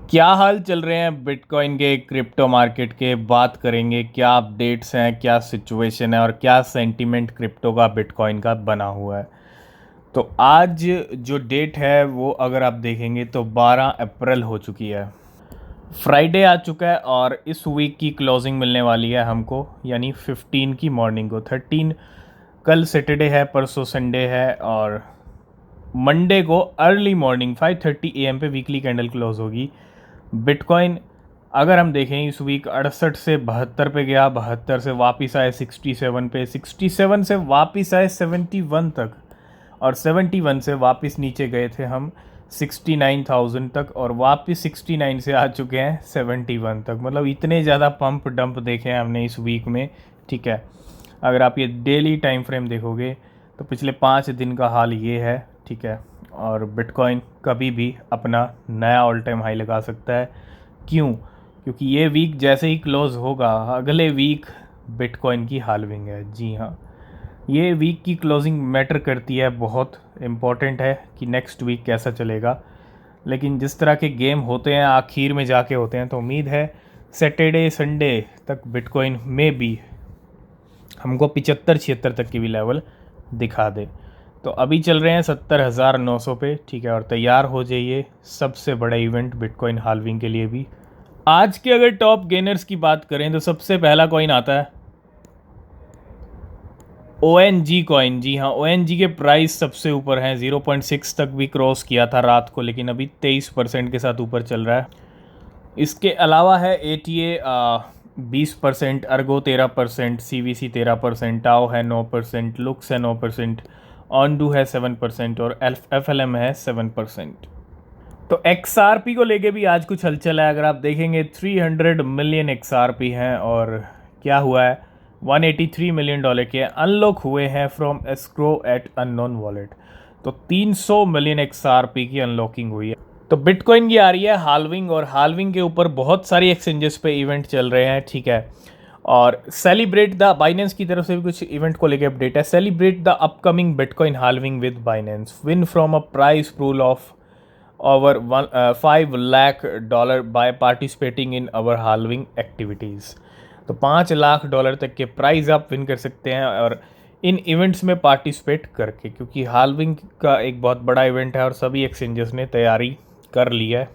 क्या हाल चल रहे हैं बिटकॉइन के क्रिप्टो मार्केट के। बात करेंगे क्या अपडेट्स हैं, क्या सिचुएशन है और क्या सेंटीमेंट क्रिप्टो का बिटकॉइन का बना हुआ है। तो आज जो डेट है वो अगर आप देखेंगे तो 12 अप्रैल हो चुकी है। फ्राइडे आ चुका है और इस वीक की क्लोजिंग मिलने वाली है हमको, यानी 15 की मॉर्निंग को। 13 कल सैटरडे है, परसों संडे है और मंडे को अर्ली मॉर्निंग 5:30 AM पे वीकली कैंडल क्लोज होगी। बिटकॉइन अगर हम देखें इस वीक 68 से 72 पे गया, 72 से वापस आए 67 पे, 67 से वापस आए 71 तक और 71 से वापस नीचे गए थे हम 69,000 तक और वापस 69 से आ चुके हैं 71 तक। मतलब इतने ज़्यादा पंप डंप देखे हैं हमने इस वीक में। ठीक है, अगर आप ये डेली टाइम फ्रेम देखोगे तो पिछले 5 दिन का हाल ये है। ठीक है, और बिटकॉइन कभी भी अपना नया ऑल टाइम हाई लगा सकता है। क्यों? क्योंकि ये वीक जैसे ही क्लोज होगा अगले वीक बिटकॉइन की हाल्विंग है। जी हाँ, ये वीक की क्लोजिंग मैटर करती है, बहुत इम्पॉर्टेंट है कि नेक्स्ट वीक कैसा चलेगा। लेकिन जिस तरह के गेम होते हैं आखिर में जाके होते हैं, तो उम्मीद है सैटरडे संडे तक बिटकॉइन में भी हमको 75-76 तक की भी लेवल दिखा दे। तो अभी चल रहे हैं 70,900 पे। ठीक है, और तैयार हो जाइए सबसे बड़ा इवेंट बिटकॉइन हाल्विंग के लिए भी। आज के अगर टॉप गेनर्स की बात करें तो सबसे पहला कॉइन आता है ONG कॉइन। जी हाँ, ONG के प्राइस सबसे ऊपर हैं, 0.6 तक भी क्रॉस किया था रात को, लेकिन अभी 23% के साथ ऊपर चल रहा है। इसके अलावा है ATA 20%, अर्गो 13%, CVC 13%, टाओ है 9%, लुक्स है 9%, ऑनडू है 7% और FLM है 7%। तो XRP को लेके भी आज कुछ हलचल है। अगर आप देखेंगे 300 मिलियन XRP हैं और क्या हुआ है, $183 मिलियन के अनलॉक हुए हैं from escrow at unknown wallet. तो 300 मिलियन XRP की अनलॉकिंग हुई है। तो बिटकॉइन की आ रही है हाल्विंग और हाल्विंग के ऊपर बहुत सारी एक्सचेंजेस पे इवेंट चल रहे हैं। ठीक है, और सेलिब्रेट द बाइनेंस की तरफ से भी कुछ इवेंट को लेकर अपडेट है। Celebrate the upcoming bitcoin halving with Binance, win from a price pool of over $5 lakh by participating in our halving activities। तो $5 लाख तक के प्राइज़ आप विन कर सकते हैं और इन इवेंट्स में पार्टिसिपेट करके, क्योंकि हाल्विंग का एक बहुत बड़ा इवेंट है और सभी एक्सचेंजेस ने तैयारी कर ली है।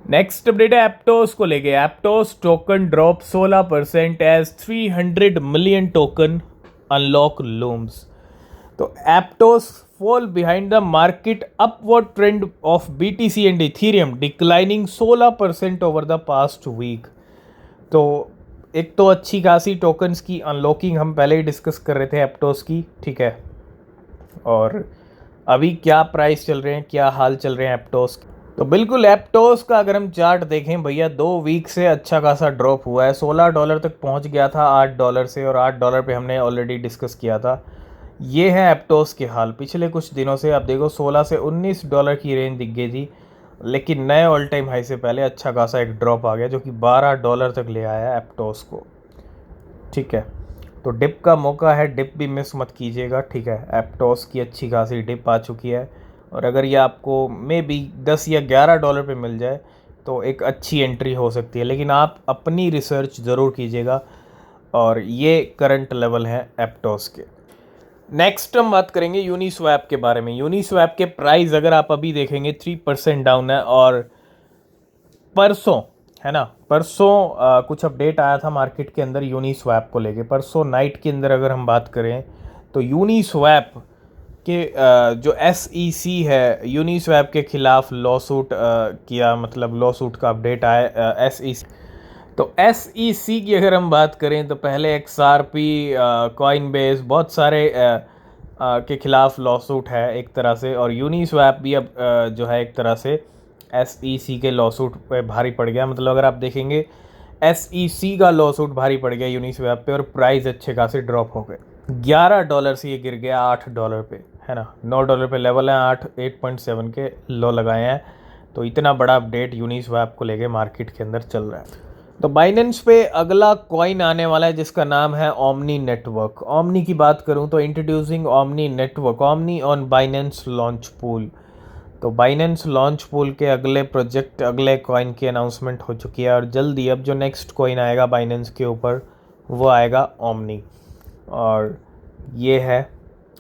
नेक्स्ट अपडेट है एप्टोस को लेके। Aptos token drop 16% as 300 million token unlock looms. तो Aptos fall behind the market upward trend of BTC and Ethereum declining 16% over the past week। तो एक तो अच्छी खासी टोकन्स की अनलॉकिंग हम पहले ही डिस्कस कर रहे थे एप्टोस की। ठीक है, और अभी क्या प्राइस चल रहे हैं, क्या हाल चल रहे हैं एप्टोस के। तो बिल्कुल एप्टोस का अगर हम चार्ट देखें भैया, 2 वीक से अच्छा खासा ड्रॉप हुआ है। $16 तक पहुंच गया था $8 से, और $8 पे हमने ऑलरेडी डिस्कस किया था। ये है एप्टोस के हाल। पिछले कुछ दिनों से आप देखो $16 से $19 की रेंज दिख गई थी, लेकिन नए ऑल टाइम हाई से पहले अच्छा खासा एक ड्रॉप आ गया जो कि $12 तक ले आया एप्टोस को। ठीक है, तो डिप का मौका है, डिप भी मिस मत कीजिएगा। ठीक है, एप्टोस की अच्छी खासी डिप आ चुकी है और अगर ये आपको मे बी $10 या $11 पे मिल जाए तो एक अच्छी एंट्री हो सकती है, लेकिन आप अपनी रिसर्च ज़रूर कीजिएगा। और ये करंट लेवल है एप्टोस के। नेक्स्ट हम बात करेंगे यूनिस्वैप के बारे में। यूनिस्वैप के प्राइस अगर आप अभी देखेंगे 3% डाउन है, और परसों है ना, परसों कुछ अपडेट आया था मार्केट के अंदर यूनिस्वैप को लेके। परसों नाइट के अंदर अगर हम बात करें तो यूनिस्वैप के जो SEC है, यूनिस्वैप के खिलाफ लॉसूट किया, मतलब लॉसूट का अपडेट आया SEC। तो SEC की अगर हम बात करें तो पहले XRP, कॉइनबेस, बहुत सारे के खिलाफ लॉसूट है एक तरह से, और यूनिस्वैप भी अब जो है एक तरह से SEC के लॉसूट पे भारी पड़ गया। मतलब अगर आप देखेंगे SEC का लॉसूट भारी पड़ गया यूनिस्वैप पे और प्राइस अच्छे खासे ड्रॉप हो गए। $11 से ये गिर गया $8 पे, है ना। $9 पे लेवल है, 8.7 के लो लगाए हैं। तो इतना बड़ा अपडेट यूनिस्वैप को लेके मार्केट के अंदर चल रहा है। तो बाइनेंस पे अगला कॉइन आने वाला है जिसका नाम है ओमनी नेटवर्क। ओमनी की बात करूं तो introducing omni network, omni on Binance launch pool. तो बाइनेंस लॉन्च पूल के अगले प्रोजेक्ट, अगले कॉइन की अनाउंसमेंट हो चुकी है और जल्दी अब जो नेक्स्ट कॉइन आएगा बाइनेंस के ऊपर वो आएगा ओमनी, और ये है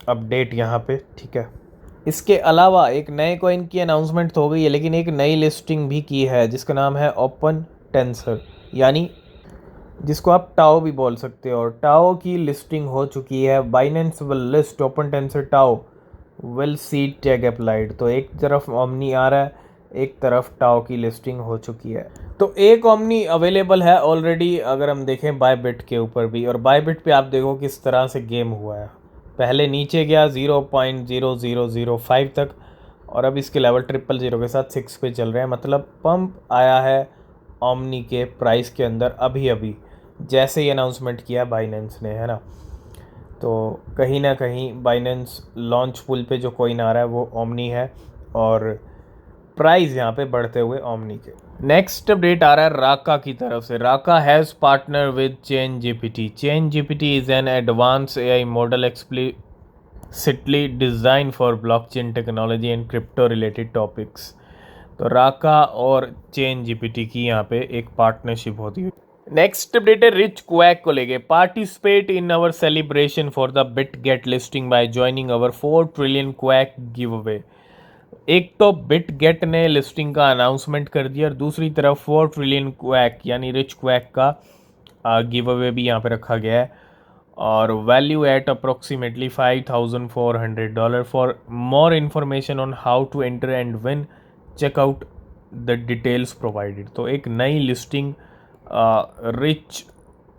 अपडेट यहाँ पे, ठीक है। इसके अलावा एक नए कॉइन की अनाउंसमेंट तो हो गई है, लेकिन एक नई लिस्टिंग भी की है जिसका नाम है ओपन टेंसर, यानी जिसको आप टाओ भी बोल सकते हो। टाओ की लिस्टिंग हो चुकी है। Binance will list open tensor tau will see tag applied. तो एक तरफ ओमनी आ रहा है, एक तरफ टाओ की लिस्टिंग हो चुकी है। तो एक ओमनी अवेलेबल है ऑलरेडी, अगर हम देखें बायबिट के ऊपर भी, और बायबिट पे आप देखो किस तरह से गेम हुआ है। पहले नीचे गया 0.0005 तक, और अब इसके लेवल 000 के साथ 6 पे चल रहे हैं। मतलब पंप आया है ओमनी के प्राइस के अंदर अभी अभी, जैसे ही अनाउंसमेंट किया बाइनेंस ने, है ना। तो कहीं ना कहीं बाइनेंस लॉन्च पूल पे जो कॉइन आ रहा है वो ओमनी है, और प्राइस यहाँ पे बढ़ते हुए ओमनी के। नेक्स्ट अपडेट आ रहा है राका की तरफ से। Raca has partner with ChainGPT. ChainGPT is an advanced AI model explicitly design for blockchain technology and crypto related topics. तो राका और चेन जीपीटी की यहाँ पे एक पार्टनरशिप होती है। नेक्स्ट अपडेट है रिच क्वैक को लेके। Participate in our celebration for the Bitget listing by joining our 4 trillion quack give away. एक तो बिट गेट ने लिस्टिंग का अनाउंसमेंट कर दिया, और दूसरी तरफ 4 ट्रिलियन क्वैक यानी रिच क्वैक का गिव अवे भी यहाँ पे रखा गया है, और value at approximately $5,400। For more information on how to enter and win checkout the details provided. तो एक नई लिस्टिंग रिच,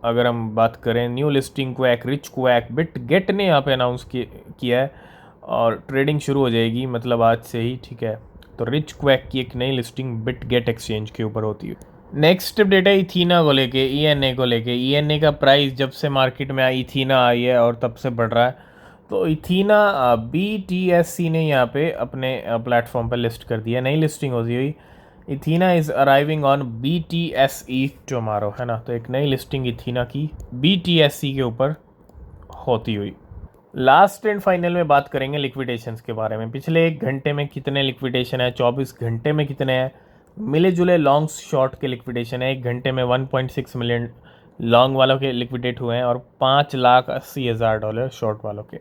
अगर हम बात करें new listing quack RichQuack Bitget ने यहाँ पे अनाउंस किया है, और ट्रेडिंग शुरू हो जाएगी मतलब आज से ही, ठीक है। तो रिच क्वैक की एक नई लिस्टिंग बिट गेट एक्सचेंज के ऊपर होती है। नेक्स्ट अपडेट है इथीना को लेके, ईएनए को लेके। ईएनए का प्राइस जब से मार्केट में आई, इथीना आई है और तब से बढ़ रहा है। तो इथीना BTSC ने यहाँ पे अपने प्लेटफॉर्म पर लिस्ट कर दिया, नई लिस्टिंग होती हुई। Ethena is arriving on BTSE tomorrow, है ना। तो एक नई लिस्टिंग इथीना की BTSC के ऊपर होती हुई। लास्ट एंड फाइनल में बात करेंगे लिक्विडेशंस के बारे में। पिछले 1 घंटे में कितने लिक्विडेशन है, 24 घंटे में कितने हैं, मिले जुले लॉन्ग शॉर्ट के लिक्विडेशन है। 1 घंटे में 1.6 मिलियन लॉन्ग वालों के लिक्विडेट हुए हैं, और $5,80,000 शॉर्ट वालों के।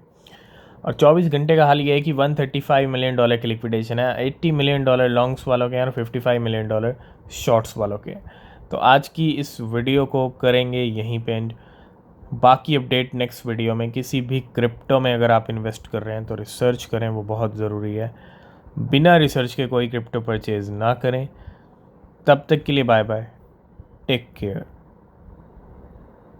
और 24 घंटे का हाल ये है कि $135 मिलियन के लिक्विडेशन है। $80 मिलियन लॉन्ग्स वालों के हैं और $55 मिलियन शॉर्ट्स वालों के। तो आज की इस वीडियो को करेंगे यहीं पे एंड। बाकी अपडेट नेक्स्ट वीडियो में। किसी भी क्रिप्टो में अगर आप इन्वेस्ट कर रहे हैं तो रिसर्च करें, वो बहुत ज़रूरी है। बिना रिसर्च के कोई क्रिप्टो परचेज़ ना करें। तब तक के लिए बाय बाय, टेक केयर।